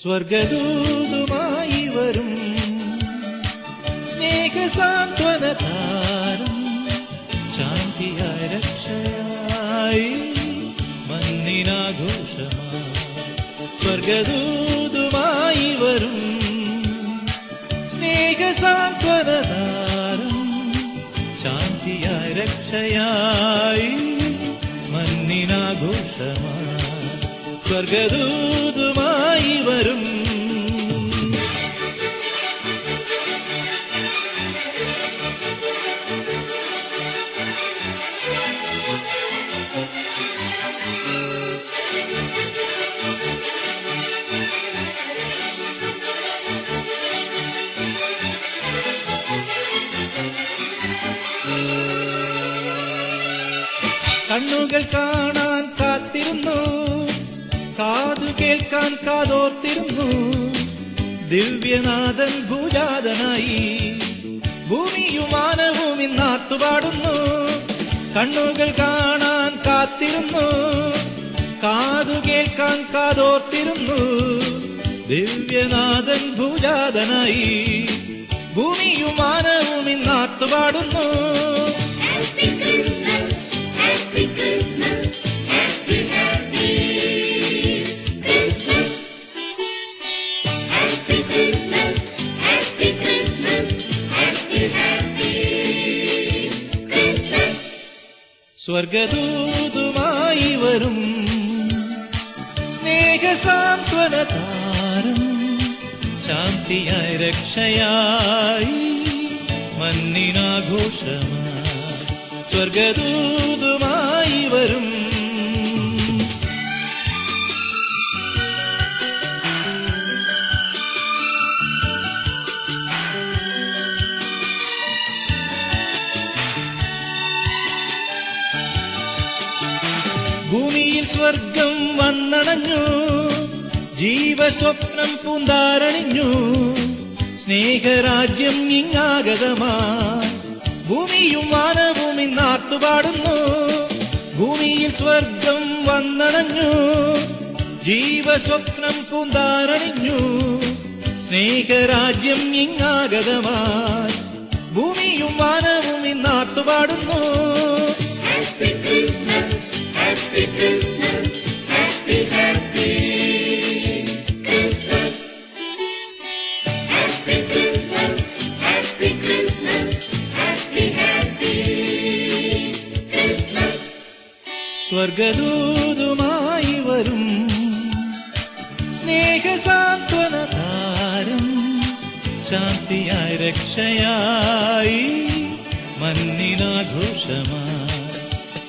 സ്വർഗദൂതുമായി വരും സ്നേഹസാന്ത്വനതാരം ശാന്തിയായ രക്ഷയായി മന്നിനാഘോഷമായി. സ്വർഗദൂതുമായി വരും സ്നേഹസാന്ത്വനതാരം ശാന്തിയായ രക്ഷയായി മന്നിനാഘോഷമായി. സ്വർഗദൂതുമായി വരും. കണ്ണുകൾ കാണാൻ കാത്തിരുന്നു, കാതു കേൾക്കാൻ കാതോർത്തിരുന്നു. ദിവ്യനാഥൻ ഭൂജാതനായി ഭൂമിയും മാനവും ഇന്നാർത്തുപാടുന്നു. കണ്ണുകൾ കാണാൻ കാത്തിരുന്നു, കാതു കേൾക്കാൻ കാതോർത്തിരുന്നു. ദിവ്യനാഥൻ ഭൂജാതനായി ഭൂമിയും മാനവും ഇന്നാർത്തുപാടുന്നു. Happy Christmas, happy, happy Christmas. Happy Christmas, happy Christmas, happy, happy Christmas. സ്വർഗദൂതുമായി വരും സ്നേഹസാന്ത്വനതാരം ശാന്തിയായ രക്ഷയായി മന്നിനാഘോഷമായി. സ്വർഗദൂതുമായി വരും. ഭൂമിയിൽ സ്വർഗം വന്നണഞ്ഞു, ജീവസ്വപ്നം പൂന്താരണിഞ്ഞു. സ്നേഹരാജ്യം ഇങ്ങാഗതമായി ഭൂമിയും മാനവും ഇന്നാർത്തുപാടുന്നു. ഭൂമിയിൽ സ്വർഗം വന്നണഞ്ഞു, ജീവസ്വപ്നം പൂന്താരണിഞ്ഞു. സ്നേഹരാജ്യം ഇങ്ങാഗതമായി ഭൂമിയും മാനവും ഇന്നാർത്തുപാടുന്നു. Happy Christmas, happy Christmas, happy, happy Christmas. Happy Christmas, happy Christmas, happy, happy Christmas. സ്വർഗദൂതുമായി വരും സ്നേഹസാന്ത്വനതാരം ശാന്തിയായ രക്ഷയായി മന്നിനാഘോഷമായി.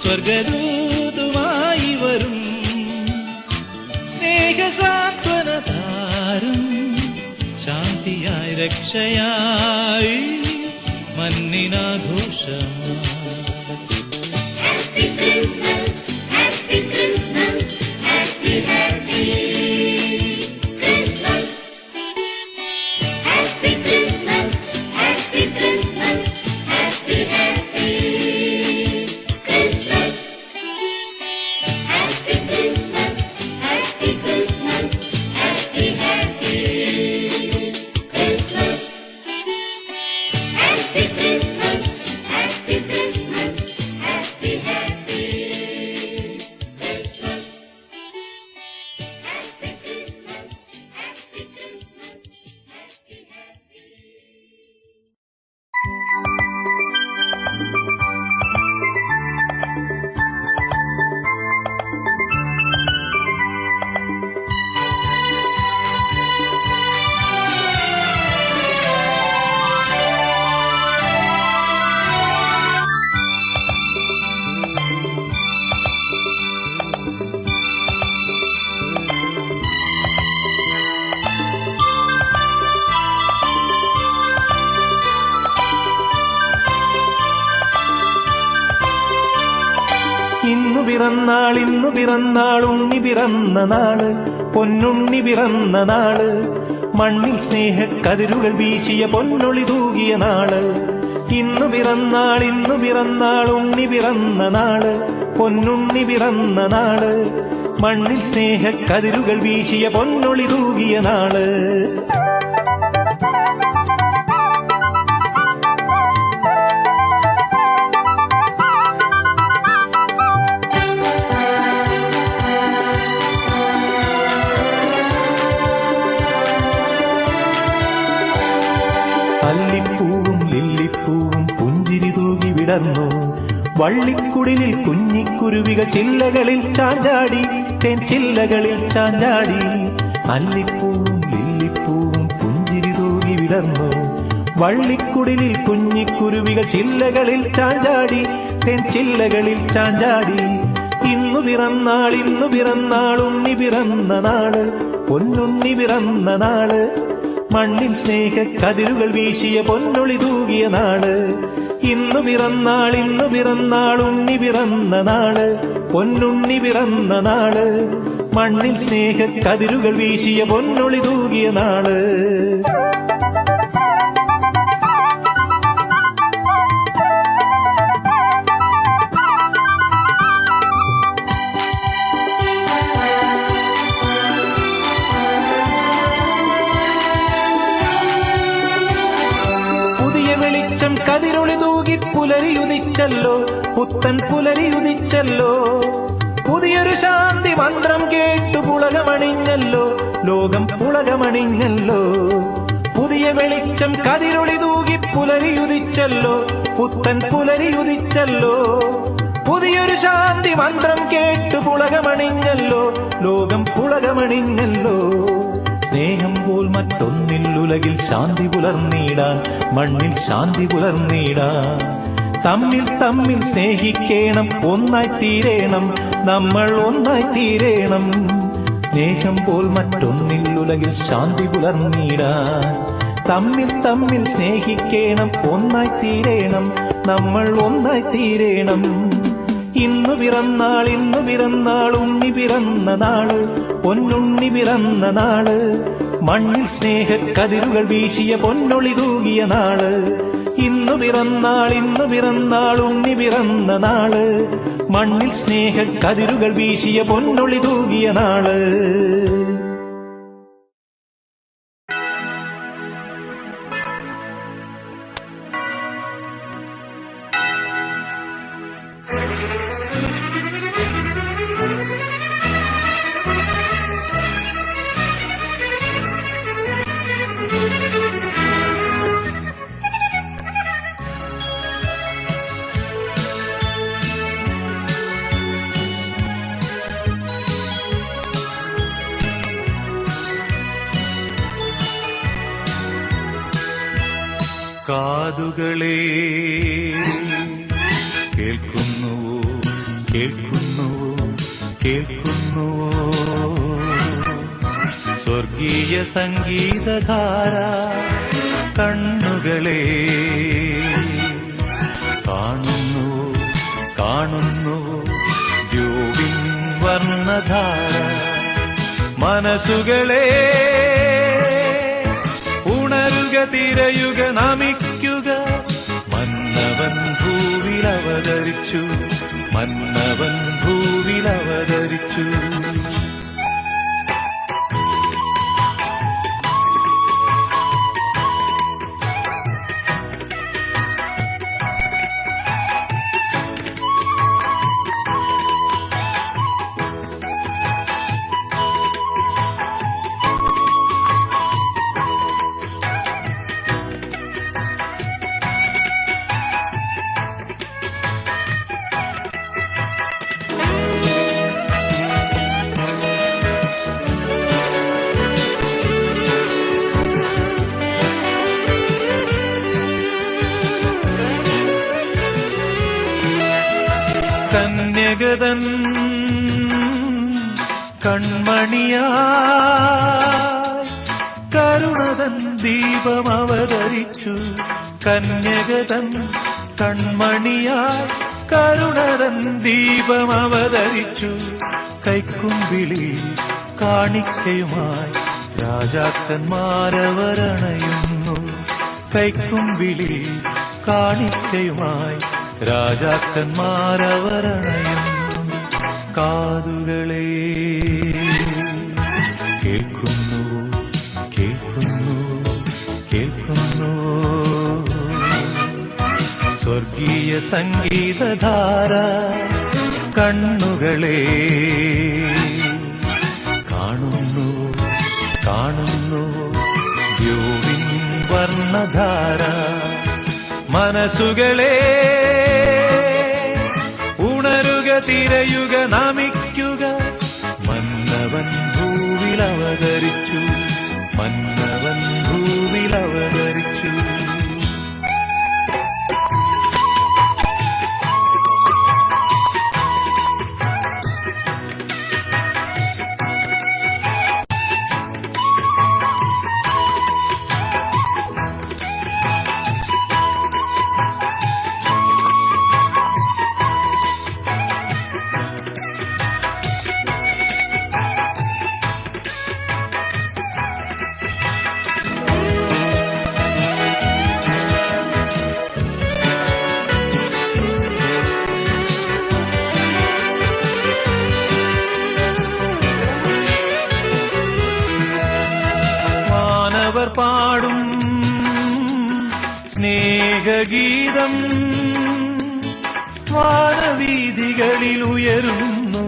സ്വർഗദൂതുമായി വരും സ്നേഹസാന്ത്വനതാരം ശാന്തിയായ രക്ഷയായി മന്നിനാഘോഷമായി. Happy Christmas, happy Christmas, happy, happy Christmas. Happy Christmas, happy Christmas, happy, happy Christmas. Happy Christmas, happy Christmas, happy, happy Christmas. Happy Christmas, happy Christmas, happy, happy Christmas. Happy Christmas, happy Christmas, happy, happy. ഇന്നു പിറന്നാൾ ഉണ്ണി പിറന്ന നാള്, പൊന്നുണ്ണി പിറന്ന നാള്. മണ്ണിൽ സ്നേഹക്കതിരുകൾ വീശിയ പൊന്നൊളി തൂകിയ നാള്. ഇന്നു പിറന്നാൾ ഉണ്ണി പിറന്ന നാള്, പൊന്നുണ്ണി പിറന്ന നാള്. മണ്ണിൽ സ്നേഹക്കതിരുകൾ വീശിയ പൊന്നൊളി തൂകിയ നാള്. അല്ലിപ്പൂവും ലില്ലിപ്പൂവും പുഞ്ചിരി തൂകി വിടർന്നു. വള്ളിക്കുടിലിൽ കുഞ്ഞിക്കുരുവികൾ ചില്ലകളിൽ ചാഞ്ചാടി, തേൻ ചില്ലകളിൽ ചാഞ്ചാടി. അല്ലിപ്പൂവും ലില്ലിപ്പൂവും പുഞ്ചിരി തൂകി വിടർന്നു. വള്ളിക്കുടിലിൽ കുഞ്ഞിക്കുരുവികൾ ചില്ലകളിൽ ചാഞ്ചാടി, തേൻ ചില്ലകളിൽ ചാഞ്ചാടി. ഇന്നു പിറന്നാൾ, ഇന്നു പിറന്നാൾ, ഉണ്ണി പിറന്ന നാള്, പൊന്നുണ്ണി പിറന്ന നാള്. മണ്ണിൽ സ്നേഹക്കതിരുകൾ വീശിയ പൊന്നൊളി തൂകിയ നാള്. ഇന്നു പിറന്നാൾ, ഇന്നു പിറന്നാൾ, ഉണ്ണി പിറന്ന നാള്, പൊന്നുണ്ണി പിറന്ന നാള്. മണ്ണിൽ സ്നേഹക്കതിരുകൾ വീശിയ പൊന്നൊളി തൂകിയ നാള്. വെളിച്ചം കതിരൊളി തൂകി പുലരിയുദിച്ചല്ലോ, പുത്തൻ പുലരിയുദിച്ചല്ലോ. പുതിയൊരു ശാന്തി മന്ത്രം കേട്ടു പുളകമണിഞ്ഞല്ലോ, ലോകം പുളകമണിഞ്ഞല്ലോ. പുതിയ വെളിച്ചം കതിരൊളി തൂകി പുലരിയുദിച്ചല്ലോ, പുത്തൻ പുലരിയുദിച്ചല്ലോ. പുതിയൊരു ശാന്തി മന്ത്രം കേട്ടു പുളകമണിഞ്ഞല്ലോ, ലോകം പുളകമണിഞ്ഞല്ലോ. സ്നേഹം പോൽ മറ്റൊന്നിൽ ഉലകിൽ ശാന്തി പുലർന്നിടാൻ, മണ്ണിൽ ശാന്തി പുലർന്നിടാൻ. തമ്മിൽ തമ്മിൽ സ്നേഹിക്കണം, ഒന്നായി തീരേണം, നമ്മൾ ഒന്നായി തീരേണം. സ്നേഹം പോൽ മറ്റൊന്നിൽ ഉലകിൽ ശാന്തി പുലർന്നിടാൻ. തമ്മിൽ തമ്മിൽ സ്നേഹിക്കണം, ഒന്നായി തീരേണം, നമ്മൾ ഒന്നായി തീരേണം. ഇന്നു പിറന്നാൾ, ഇന്നു പിറന്നാൾ, ഉണ്ണി പിറന്ന നാള്, പൊന്നുണ്ണി പിറന്ന നാള്. മണ്ണിൽ സ്നേഹക്കതിരുകൾ വീശിയ പൊന്നൊളി തൂകിയ നാള്. ഇന്നു പിറന്നാൾ, ഇന്നു പിറന്നാൾ, ഉണ്ണി പിറന്ന നാള്. മണ്ണിൽ സ്നേഹക്കതിരുകൾ വീശിയ പൊന്നൊളി തൂകിയ നാള്. കാതുകളെ കേൾക്കുന്നുവോ, കേൾക്കുന്നുവോ, കേൾക്കുന്നുവോ സ്വർഗീയ സംഗീതധാര. കണ്ണുകളെ കാണുന്നുവോ, കാണുന്നുവോ ദ്യോവിൻ വർണ്ണധാര. മനസ്സുകളെ ഉണരുക, തിരയുക, നമിക്കുക. മന്നവൻ ഭൂവിൽ അവതരിച്ചു, മന്നവൻ ഭൂവിൽ അവതരിച്ചു. കന്യകതൻ കൺമണിയായി കരുണതൻ ദീപം അവതരിച്ചു. കന്യകതൻ കൺമണിയായി കരുണതൻ ദീപം അവതരിച്ചു. കൈക്കുമ്പിളി കാണിക്കയുമായി രാജാക്കന്മാരവരണയുന്നു. കൈക്കുമ്പിളി കാണിക്കയുമായി രാജാക്കന്മാരവരണയുന്നു. കാതുകളെ കേൾക്കുന്നു കേൾക്കുന്നു കേൾക്കുന്നു സ്വർഗീയ സംഗീതധാര. കണ്ണുകളെ കാണുന്നു കാണുന്നു ദ്യോവിൻ വർണ്ണധാര. മനസ്സുകളെ ഉണരുക, തിരയുക, നമിക്കുക. മന്നവൻ ഭൂവിലവതരിച്ചു, മന്നവൻ ഭൂവിലവതരിച്ചു. അവർ പാടും സ്നേഹഗീതം വാനവീഥികളിൽ ഉയരുന്നു.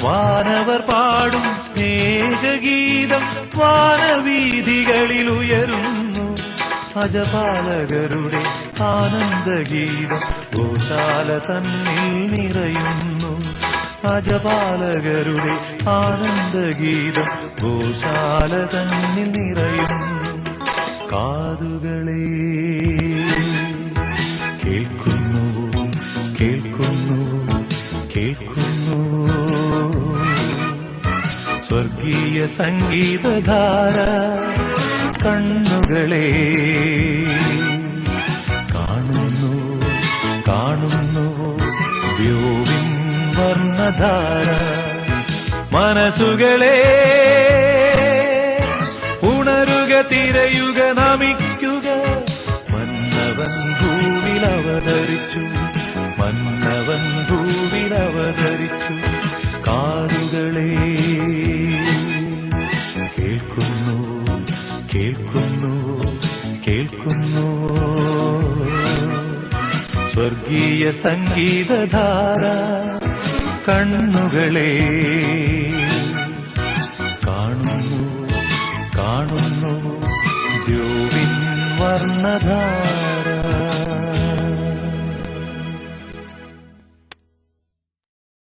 വാനവർ പാടും സ്നേഹഗീതം വാനവീഥികളിൽ ഉയരുന്നു. അജപാലകരുടെ ആനന്ദഗീതം ഗോശാല തന്നിൽ നിറയുന്നു. അജപാലകരുടെ ആനന്ദഗീതം ഗോശാല തന്നിൽ നിറയുന്നു. കാതുകളെ കേൾക്കുന്നു കേൾക്കുന്നു കേൾക്കുന്നു സ്വർഗീയ സംഗീതധാര. കണ്ണുകളെ കാണുന്നു കാണുന്നു ദ്യോവിൻ വർണ്ണധാര. മനസ്സുകളെ ഉണരുക, തിരയുക, നമിക്കുക. മന്നവൻ ഭൂവിലവതരിച്ചു, മന്നവൻ ഭൂവിലവതരിച്ചു. കാതുകളെ കേൾക്കുന്നു കേൾക്കുന്നു കേൾക്കുന്നു സ്വർഗീയ സംഗീതധാര. കണ്ണുകളെ കാണുന്നു കാണുന്നു ദ്യോവിൻ വർണ്ണധാര.